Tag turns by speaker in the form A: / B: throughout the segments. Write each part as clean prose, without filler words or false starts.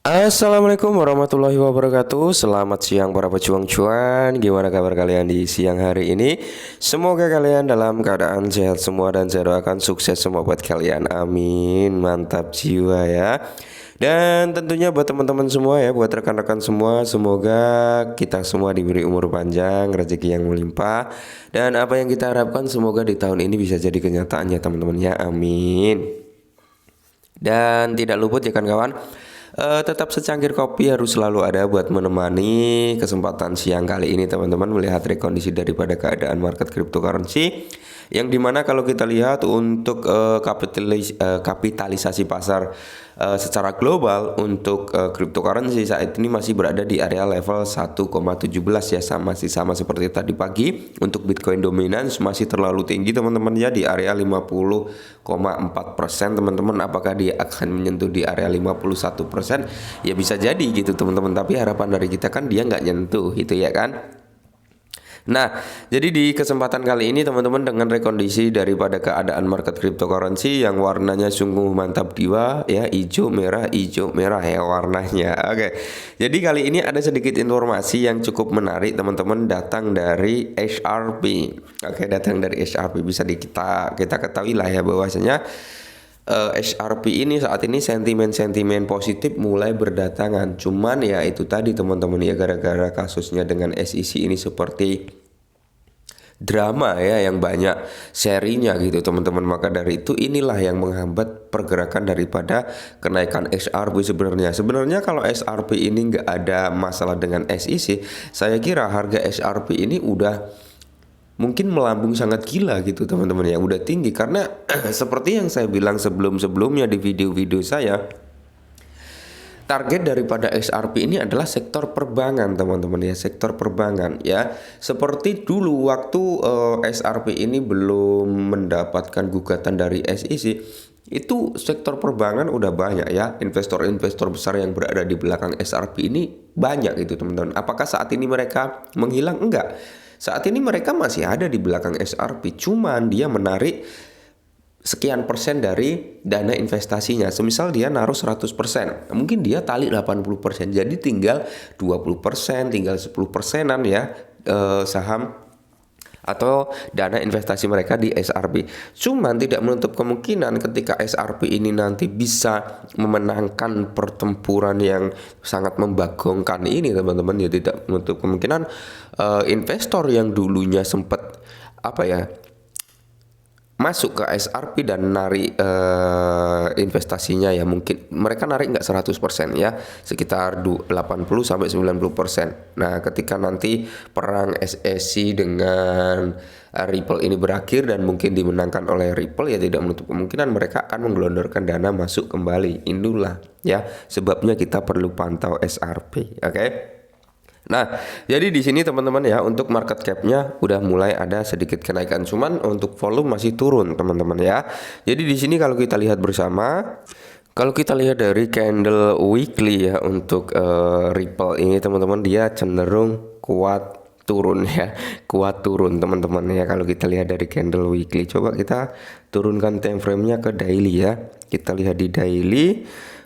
A: Assalamualaikum warahmatullahi wabarakatuh. Selamat siang para pejuang cuan. Gimana kabar kalian di siang hari ini? Semoga kalian dalam keadaan sehat semua dan saya doakan sukses semua buat kalian. Amin. Mantap jiwa ya. Dan tentunya buat teman-teman semua ya, buat rekan-rekan semua, semoga kita semua diberi umur panjang, rezeki yang melimpah, dan apa yang kita harapkan semoga di tahun ini bisa jadi kenyataan ya teman-teman ya. Amin. Dan tidak luput ya kawan-kawan, tetap secangkir kopi harus selalu ada buat menemani kesempatan siang kali ini teman-teman, melihat rekondisi daripada keadaan market cryptocurrency, yang dimana kalau kita lihat untuk kapitalisasi pasar secara global untuk cryptocurrency saat ini masih berada di area level 1,17 ya, masih sama seperti tadi pagi. Untuk Bitcoin dominance masih terlalu tinggi teman-teman ya, di area 50,4% teman-teman. Apakah dia akan menyentuh di area 51%? Ya bisa jadi gitu teman-teman, tapi harapan dari kita kan dia nggak nyentuh gitu ya kan. Nah, jadi di kesempatan kali ini teman-teman, dengan rekondisi daripada keadaan market cryptocurrency yang warnanya sungguh mantap jiwa ya, hijau merah ya warnanya. Oke. Jadi kali ini ada sedikit informasi yang cukup menarik teman-teman, datang dari HRP. Oke, datang dari HRP, bisa kita ketahui lah ya bahwasanya HRP ini saat ini sentimen-sentimen positif mulai berdatangan. Cuman ya itu tadi teman-teman ya, gara-gara kasusnya dengan SEC ini seperti drama ya, yang banyak serinya gitu teman-teman. Maka dari itu inilah yang menghambat pergerakan daripada kenaikan XRP sebenarnya. Sebenarnya kalau XRP ini nggak ada masalah dengan SEC, saya kira harga XRP ini udah mungkin melambung sangat gila gitu teman-teman ya, udah tinggi. Karena seperti yang saya bilang sebelum-sebelumnya di video-video saya, target daripada XRP ini adalah sektor perbankan teman-teman ya, sektor perbankan ya. Seperti dulu waktu XRP ini belum mendapatkan gugatan dari SEC, itu sektor perbankan udah banyak ya, investor-investor besar yang berada di belakang XRP ini banyak gitu teman-teman. Apakah saat ini mereka menghilang? Enggak. Saat ini mereka masih ada di belakang XRP, cuman dia menarik sekian persen dari dana investasinya. Semisal dia naruh 100%, mungkin dia tarik 80%, jadi tinggal 20%, tinggal 10%-an ya saham atau dana investasi mereka di XRP. Cuman tidak menutup kemungkinan ketika XRP ini nanti bisa memenangkan pertempuran yang sangat membagongkan ini teman-teman, ya tidak menutup kemungkinan investor yang dulunya sempat masuk ke XRP dan narik investasinya ya, mungkin mereka narik nggak 100% ya, sekitar 80-90%. Nah, ketika nanti perang SEC dengan Ripple ini berakhir dan mungkin dimenangkan oleh Ripple, ya tidak menutup kemungkinan mereka akan menggelontorkan dana masuk kembali. Inilah ya sebabnya kita perlu pantau XRP, oke? Nah, jadi di sini teman-teman ya, untuk market cap-nya udah mulai ada sedikit kenaikan, cuman untuk volume masih turun teman-teman ya. Jadi di sini kalau kita lihat bersama, kalau kita lihat dari candle weekly ya, untuk Ripple ini teman-teman, dia cenderung kuat turun ya, kuat turun teman-teman ya. Kalau kita lihat dari candle weekly, coba kita turunkan time frame-nya ke daily ya. Kita lihat di daily,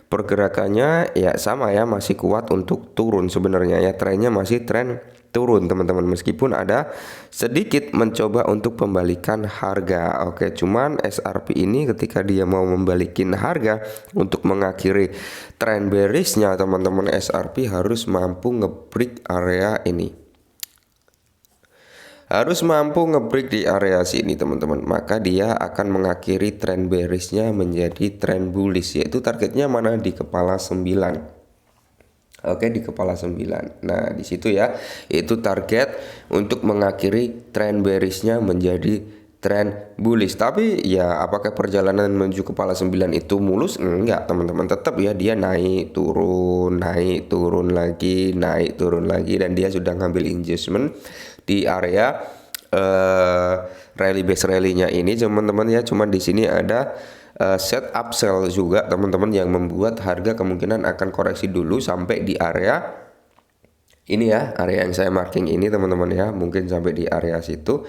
A: pergerakannya ya sama ya, masih kuat untuk turun sebenarnya ya, trennya masih tren turun teman-teman, meskipun ada sedikit mencoba untuk pembalikan harga. Oke, cuman XRP ini ketika dia mau membalikin harga untuk mengakhiri tren bearishnya teman-teman, XRP harus mampu ngebreak area ini, harus mampu ngebreak di area sini teman-teman, maka dia akan mengakhiri tren bearishnya menjadi tren bullish, yaitu targetnya mana di kepala 9. Oke, di kepala 9. Nah, di situ ya, itu target untuk mengakhiri tren bearishnya menjadi tren bullish. Tapi ya apakah perjalanan menuju kepala 9 itu mulus? Enggak teman-teman, tetap ya dia naik turun lagi, naik turun lagi, dan dia sudah ngambil engagement di area rally base rally-nya ini teman-teman ya. Cuman di sini ada set upsell juga teman-teman, yang membuat harga kemungkinan akan koreksi dulu sampai di area ini ya, area yang saya marking ini teman-teman ya, mungkin sampai di area situ.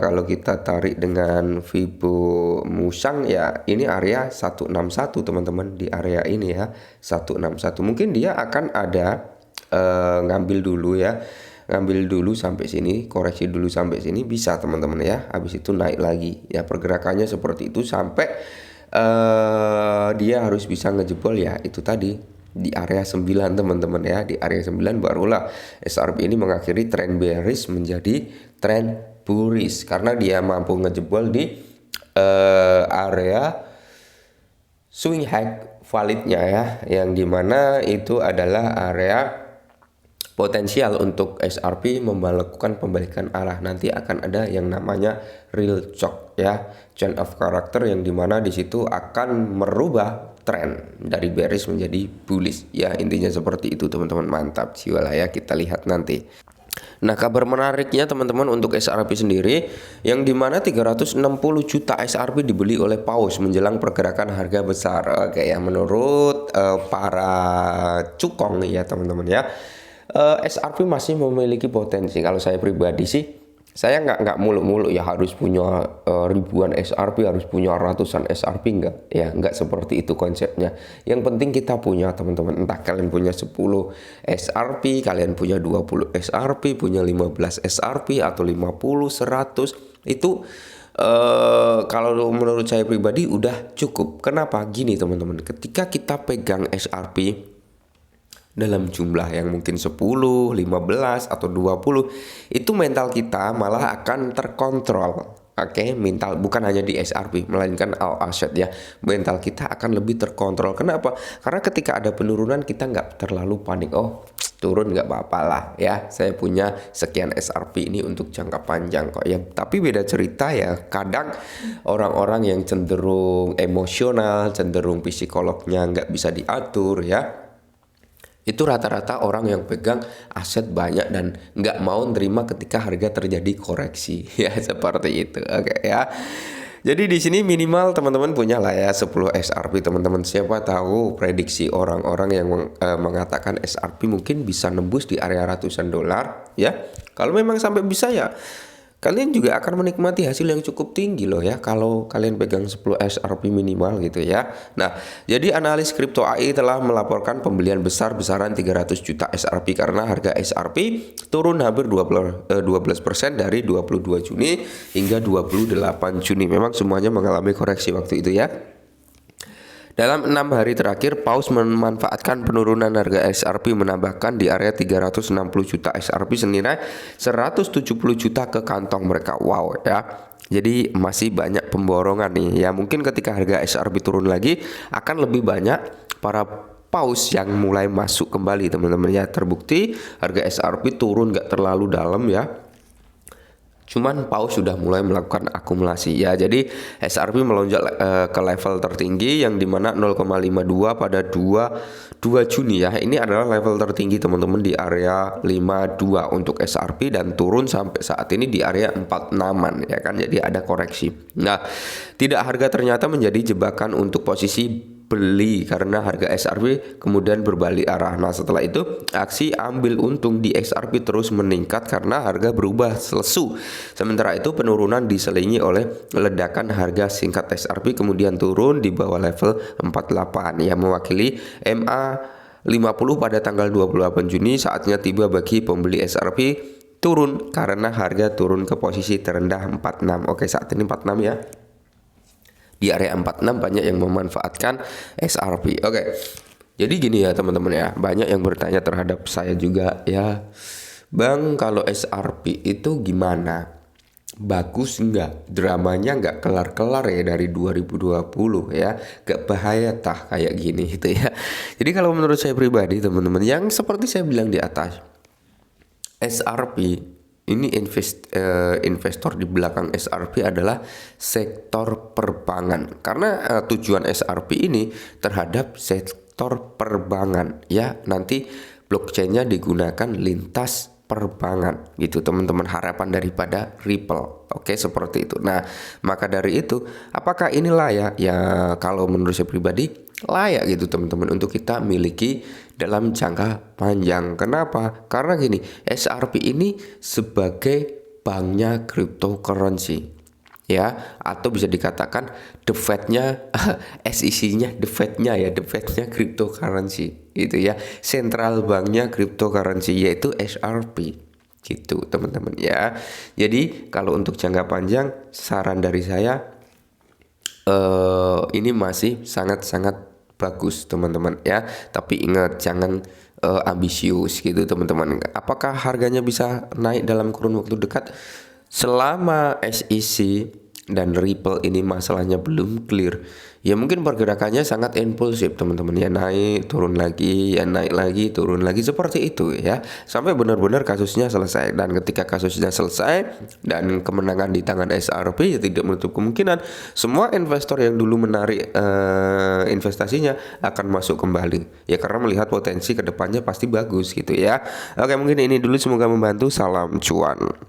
A: Kalau kita tarik dengan Fibo Musang ya ini area 161 teman-teman, di area ini ya 161. Mungkin dia akan ada ngambil dulu sampai sini, koreksi dulu sampai sini bisa teman-teman ya. Habis itu naik lagi ya, pergerakannya seperti itu sampai dia harus bisa ngejebol ya itu tadi di area 9 teman-teman ya. Di area 9 barulah SRP ini mengakhiri tren bearish menjadi tren bullish karena dia mampu ngejebol di area swing high validnya ya, yang dimana itu adalah area potensial untuk SRP melakukan pembalikan arah. Nanti akan ada yang namanya real shock ya, change of character, yang dimana di situ akan merubah tren dari bearish menjadi bullish ya, intinya seperti itu teman-teman. Mantap jiwa lah ya, kita lihat nanti. Nah, kabar menariknya teman-teman untuk SRP sendiri, yang dimana 360 juta SRP dibeli oleh paus menjelang pergerakan harga besar. Oke ya, menurut para cukong ya teman-teman ya, SRP masih memiliki potensi. Kalau saya pribadi sih, saya nggak muluk-muluk ya harus punya ribuan SRP, harus punya ratusan SRP, nggak seperti itu konsepnya. Yang penting kita punya teman-teman, entah kalian punya 10 SRP, kalian punya 20 SRP, punya 15 SRP atau 50, 100, itu kalau menurut saya pribadi udah cukup. Kenapa? Gini teman-teman, ketika kita pegang SRP dalam jumlah yang mungkin 10, 15 atau 20, itu mental kita malah akan terkontrol. Oke, mental bukan hanya di SRP melainkan all asset ya. Mental kita akan lebih terkontrol. Kenapa? Karena ketika ada penurunan kita nggak terlalu panik. Oh, turun nggak apa-apa lah ya. Saya punya sekian SRP ini untuk jangka panjang kok ya. Tapi beda cerita ya. Kadang orang-orang yang cenderung emosional, cenderung psikolognya nggak bisa diatur ya, itu rata-rata orang yang pegang aset banyak dan nggak mau nerima ketika harga terjadi koreksi ya, seperti itu. Oke ya. Jadi di sini minimal teman-teman punya lah ya 10 SRP teman-teman. Siapa tahu prediksi orang-orang yang mengatakan SRP mungkin bisa nembus di area ratusan dolar ya. Kalau memang sampai bisa ya, kalian juga akan menikmati hasil yang cukup tinggi loh ya kalau kalian pegang 10 SRP minimal gitu ya. Nah, jadi analis kripto AI telah melaporkan pembelian besar-besaran 300 juta SRP karena harga SRP turun hampir 12% dari 22 Juni hingga 28 Juni. Memang semuanya mengalami koreksi waktu itu ya. Dalam 6 hari terakhir, paus memanfaatkan penurunan harga SRP menambahkan di area 360 juta SRP senilai 170 juta ke kantong mereka. Wow ya. Jadi masih banyak pemborongan nih ya. Mungkin ketika harga SRP turun lagi akan lebih banyak para paus yang mulai masuk kembali teman-teman ya. Terbukti harga SRP turun gak terlalu dalam ya, cuman paus sudah mulai melakukan akumulasi ya. Jadi SRP melonjak ke level tertinggi yang dimana 0,52 pada 2 Juni ya. Ini adalah level tertinggi teman-teman di area 52 untuk SRP dan turun sampai saat ini di area 46-an ya kan. Jadi ada koreksi. Nah, tidak harga ternyata menjadi jebakan untuk posisi beli karena harga SRP kemudian berbalik arah. Nah, setelah itu aksi ambil untung di SRP terus meningkat karena harga berubah lesu. Sementara itu penurunan diselingi oleh ledakan harga singkat SRP kemudian turun di bawah level 48 yang mewakili MA 50 pada tanggal 28 Juni. Saatnya tiba bagi pembeli SRP turun karena harga turun ke posisi terendah 46. Oke, saat ini 46 ya. Di area 46 banyak yang memanfaatkan SRP. Oke. Jadi gini ya teman-teman ya, banyak yang bertanya terhadap saya juga ya, Bang, kalau SRP itu gimana? Bagus nggak? Dramanya nggak kelar-kelar ya dari 2020 ya, gak bahaya tah kayak gini gitu ya. Jadi kalau menurut saya pribadi teman-teman, yang seperti saya bilang di atas, SRP ini investor di belakang SRP adalah sektor perbankan. Karena tujuan SRP ini terhadap sektor perbankan ya. Nanti blockchainnya digunakan lintas perbankan gitu teman-teman, harapan daripada Ripple. Oke, seperti itu. Nah, maka dari itu apakah ini layak? Ya kalau menurut saya pribadi layak gitu teman-teman untuk kita miliki dalam jangka panjang. Kenapa? Karena gini, SRP ini sebagai banknya cryptocurrency ya, atau bisa dikatakan the Fed-nya SEC-nya the Fed-nya ya, the Fed-nya cryptocurrency gitu ya, central banknya cryptocurrency yaitu SRP gitu teman-teman ya. Jadi kalau untuk jangka panjang saran dari saya ini masih sangat-sangat bagus teman-teman ya, tapi ingat jangan ambisius gitu teman-teman. Apakah harganya bisa naik dalam kurun waktu dekat? Selama SEC dan Ripple ini masalahnya belum clear, ya mungkin pergerakannya sangat impulsif teman-teman ya, naik turun lagi ya, naik lagi turun lagi seperti itu ya, sampai benar-benar kasusnya selesai. Dan ketika kasusnya selesai dan kemenangan di tangan SRP, ya tidak menutup kemungkinan semua investor yang dulu menarik investasinya akan masuk kembali ya, karena melihat potensi kedepannya pasti bagus gitu ya. Oke, mungkin ini dulu, semoga membantu. Salam cuan.